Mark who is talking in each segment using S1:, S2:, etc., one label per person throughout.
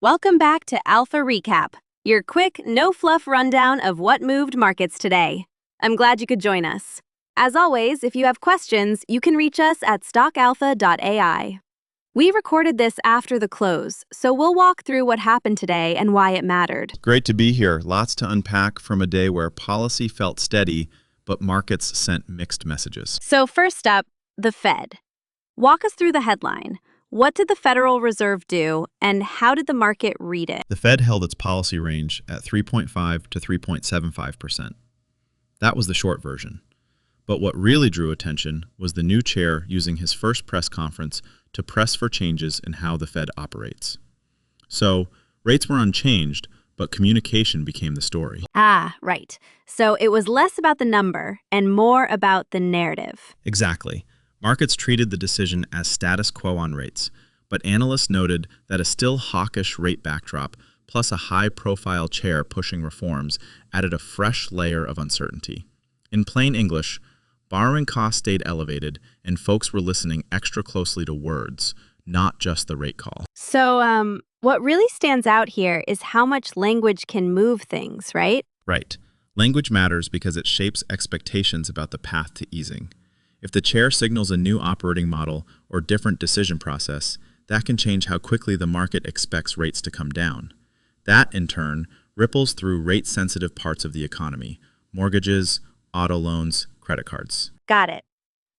S1: Welcome back to Alpha Recap, your quick, no-fluff rundown of what moved markets today. I'm glad you could join us. As always, if you have questions, you can reach us at stockalpha.ai. We recorded this after the close, so we'll walk through what happened today and why it mattered.
S2: Great to be here. Lots to unpack from a day where policy felt steady, but markets sent mixed messages.
S1: So first up, the Fed. Walk us through the headline. What did the Federal Reserve do, and how did the market read it?
S2: The Fed held its policy range at 3.5 to 3.75%. That was the short version. But what really drew attention was the new chair using his first press conference to press for changes in how the Fed operates. So, rates were unchanged, but communication became the story.
S1: Ah, right. So it was less about the number and more about the narrative.
S2: Exactly. Markets treated the decision as status quo on rates, but analysts noted that a still hawkish rate backdrop plus a high-profile chair pushing reforms added a fresh layer of uncertainty. In plain English, borrowing costs stayed elevated, and folks were listening extra closely to words, not just the rate call.
S1: So, what really stands out here is how much language can move things, right?
S2: Right. Language matters because it shapes expectations about the path to easing. If the chair signals a new operating model or different decision process, that can change how quickly the market expects rates to come down. That, in turn, ripples through rate-sensitive parts of the economy: mortgages, auto loans, credit cards.
S1: Got it.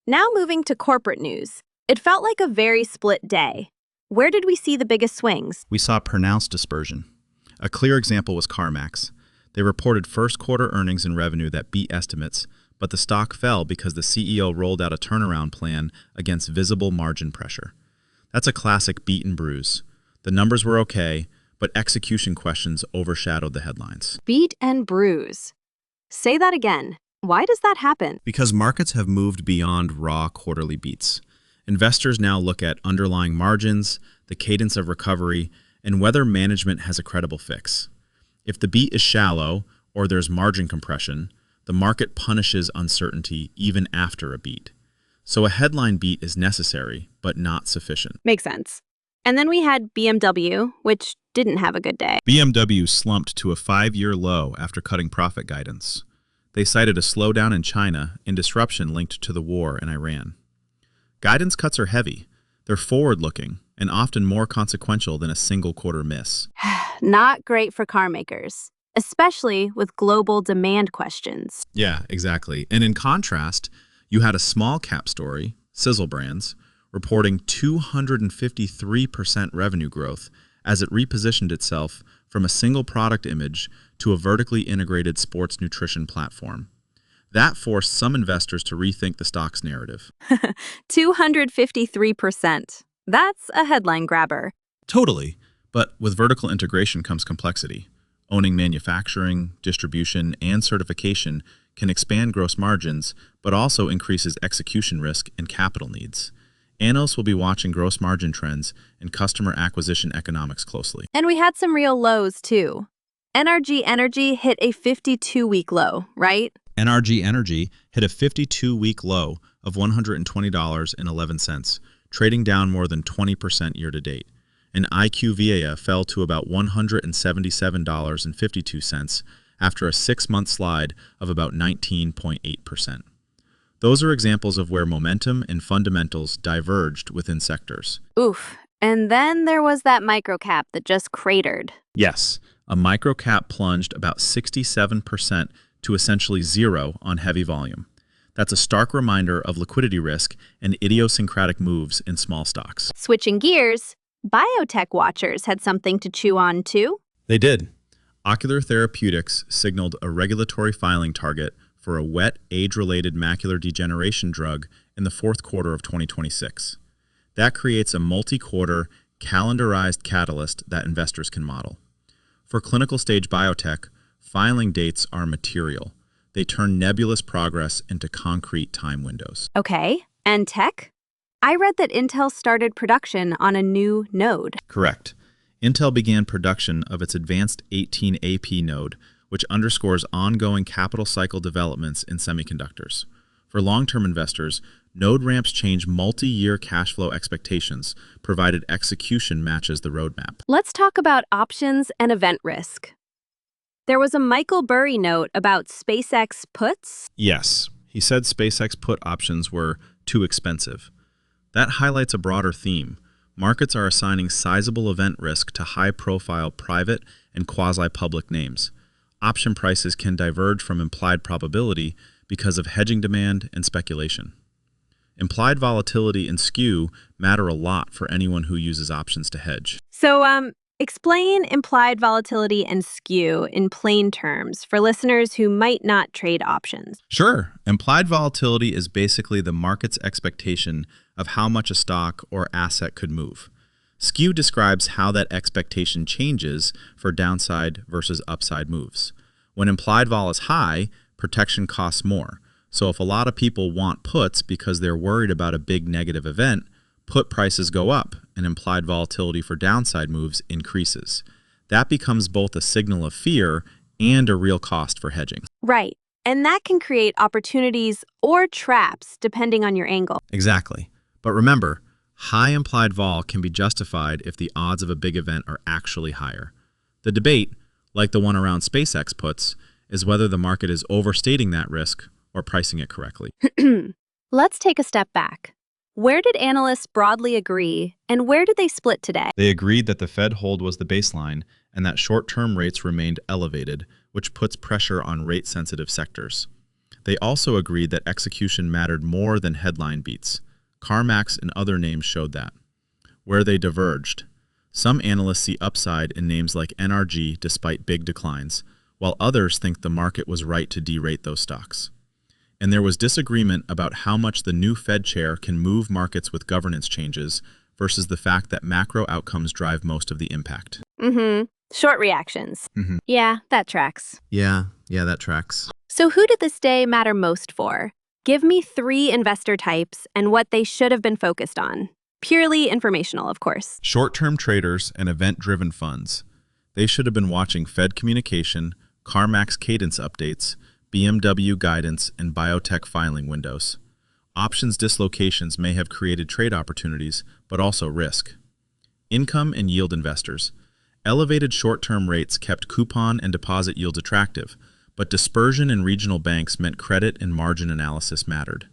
S1: Now moving to corporate news. It felt like a very split day. Where did we see the biggest swings?
S2: We saw pronounced dispersion. A clear example was CarMax. They reported first quarter earnings and revenue that beat estimates, but the stock fell because the CEO rolled out a turnaround plan against visible margin pressure. That's a classic beat and bruise. The numbers were okay, but execution questions overshadowed the headlines.
S1: Beat and bruise. Say that again. Why does that happen?
S2: Because markets have moved beyond raw quarterly beats. Investors now look at underlying margins, the cadence of recovery, and whether management has a credible fix. If the beat is shallow or there's margin compression, the market punishes uncertainty even after a beat. So a headline beat is necessary, but not sufficient.
S1: Makes sense. And then we had BMW, which didn't have a good day.
S2: BMW slumped to a 5-year low after cutting profit guidance. They cited a slowdown in China and disruption linked to the war in Iran. Guidance cuts are heavy. They're forward-looking and often more consequential than a single quarter miss.
S1: Not great for car makers, especially with global demand questions.
S2: Yeah, exactly. And in contrast, you had a small cap story, Cizzle Brands, reporting 253% revenue growth as it repositioned itself from a single product image to a vertically integrated sports nutrition platform. That forced some investors to rethink the stock's narrative.
S1: 253%. That's a headline grabber.
S2: Totally. But with vertical integration comes complexity. Owning manufacturing, distribution, and certification can expand gross margins, but also increases execution risk and capital needs. Analysts will be watching gross margin trends and customer acquisition economics closely.
S1: And we had some real lows, too. NRG Energy hit a 52-week low, right?
S2: NRG Energy hit a 52-week low of $120.11, trading down more than 20% year-to-date. And IQVIA fell to about $177.52 after a 6-month slide of about 19.8%. Those are examples of where momentum and fundamentals diverged within sectors.
S1: Oof. And then there was that microcap that just cratered.
S2: Yes, a microcap plunged about 67% to essentially zero on heavy volume. That's a stark reminder of liquidity risk and idiosyncratic moves in small stocks.
S1: Switching gears, biotech watchers had something to chew on, too.
S2: They did. Ocular Therapeutics signaled a regulatory filing target for a wet age-related macular degeneration drug in the fourth quarter of 2026. That creates a multi-quarter, calendarized catalyst that investors can model. For clinical stage biotech, filing dates are material. They turn nebulous progress into concrete time windows.
S1: Okay, and tech? I read that Intel started production on a new node.
S2: Correct. Intel began production of its advanced 18AP node, which underscores ongoing capital cycle developments in semiconductors. For long-term investors, node ramps change multi-year cash flow expectations, provided execution matches the roadmap.
S1: Let's talk about options and event risk. There was a Michael Burry note about SpaceX puts.
S2: Yes, he said SpaceX put options were too expensive. That highlights a broader theme. Markets are assigning sizable event risk to high-profile private and quasi-public names. Option prices can diverge from implied probability because of hedging demand and speculation. Implied volatility and skew matter a lot for anyone who uses options to hedge.
S1: So, explain implied volatility and skew in plain terms for listeners who might not trade options.
S2: Sure. Implied volatility is basically the market's expectation of how much a stock or asset could move. Skew describes how that expectation changes for downside versus upside moves. When implied vol is high, protection costs more. So if a lot of people want puts because they're worried about a big negative event, put prices go up and implied volatility for downside moves increases. That becomes both a signal of fear and a real cost for hedging.
S1: Right. And that can create opportunities or traps depending on your angle.
S2: Exactly. But remember, high implied vol can be justified if the odds of a big event are actually higher. The debate, like the one around SpaceX puts, is whether the market is overstating that risk or pricing it correctly.
S1: Let's take a step back. Where did analysts broadly agree, and where did they split today?
S2: They agreed that the Fed hold was the baseline and that short-term rates remained elevated, which puts pressure on rate-sensitive sectors. They also agreed that execution mattered more than headline beats. CarMax and other names showed that. Where they diverged. Some analysts see upside in names like NRG despite big declines, while others think the market was right to derate those stocks. And there was disagreement about how much the new Fed chair can move markets with governance changes versus the fact that macro outcomes drive most of the impact.
S1: Short reactions. Yeah, that tracks.
S2: Yeah, that tracks.
S1: So who did this day matter most for? Give me 3 investor types and what they should have been focused on. Purely informational, of course.
S2: Short-term traders and event-driven funds. They should have been watching Fed communication, CarMax cadence updates, BMW guidance, and biotech filing windows. Options dislocations may have created trade opportunities, but also risk. Income and yield investors. Elevated short-term rates kept coupon and deposit yields attractive, but dispersion in regional banks meant credit and margin analysis mattered.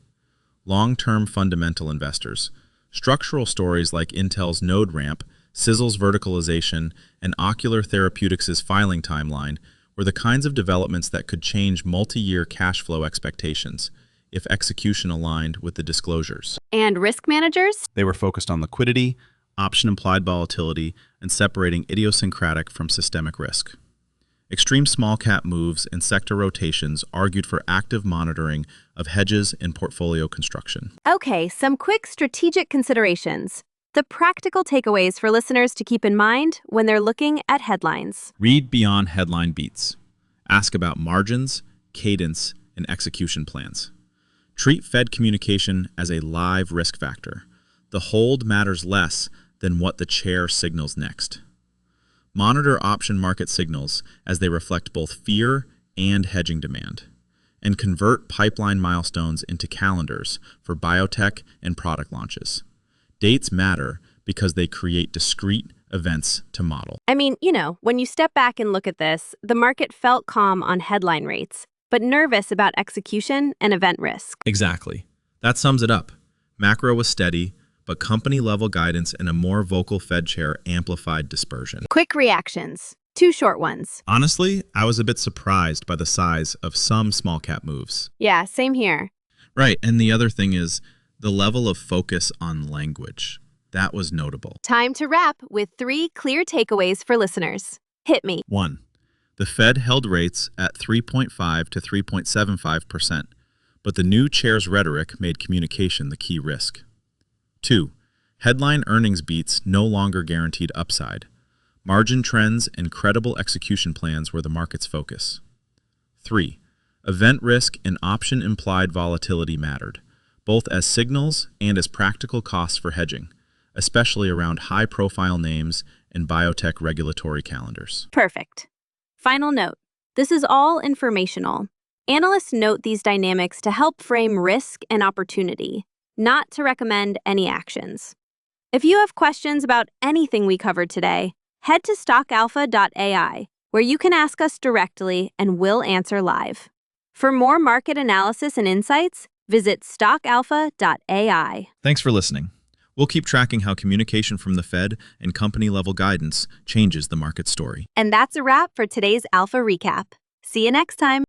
S2: Long-term fundamental investors. Structural stories like Intel's node ramp, Cizzle's verticalization, and Ocular Therapeutics' filing timeline were the kinds of developments that could change multi-year cash flow expectations if execution aligned with the disclosures.
S1: And risk managers?
S2: They were focused on liquidity, option implied volatility, and separating idiosyncratic from systemic risk. Extreme small cap moves and sector rotations argued for active monitoring of hedges and portfolio construction.
S1: Okay, some quick strategic considerations. The practical takeaways for listeners to keep in mind when they're looking at headlines.
S2: Read beyond headline beats. Ask about margins, cadence, and execution plans. Treat Fed communication as a live risk factor. The hold matters less than what the chair signals next. Monitor option market signals as they reflect both fear and hedging demand. And convert pipeline milestones into calendars for biotech and product launches. Dates matter because they create discrete events to model.
S1: I mean, when you step back and look at this, the market felt calm on headline rates, but nervous about execution and event risk.
S2: Exactly. That sums it up. Macro was steady, but company-level guidance and a more vocal Fed chair amplified dispersion.
S1: Quick reactions. 2 short ones.
S2: Honestly, I was a bit surprised by the size of some small cap moves.
S1: Yeah, same here.
S2: Right, and the other thing is the level of focus on language. That was notable.
S1: Time to wrap with 3 clear takeaways for listeners. Hit me.
S2: 1. The Fed held rates at 3.5 to 3.75%, but the new chair's rhetoric made communication the key risk. 2. Headline earnings beats no longer guaranteed upside. Margin trends and credible execution plans were the market's focus. 3. Event risk and option implied volatility mattered, both as signals and as practical costs for hedging, especially around high-profile names and biotech regulatory calendars.
S1: Perfect. Final note. This is all informational. Analysts note these dynamics to help frame risk and opportunity, not to recommend any actions. If you have questions about anything we covered today, head to stockalpha.ai, where you can ask us directly and we'll answer live. For more market analysis and insights, visit stockalpha.ai.
S2: Thanks for listening. We'll keep tracking how communication from the Fed and company-level guidance changes the market story.
S1: And that's a wrap for today's Alpha Recap. See you next time.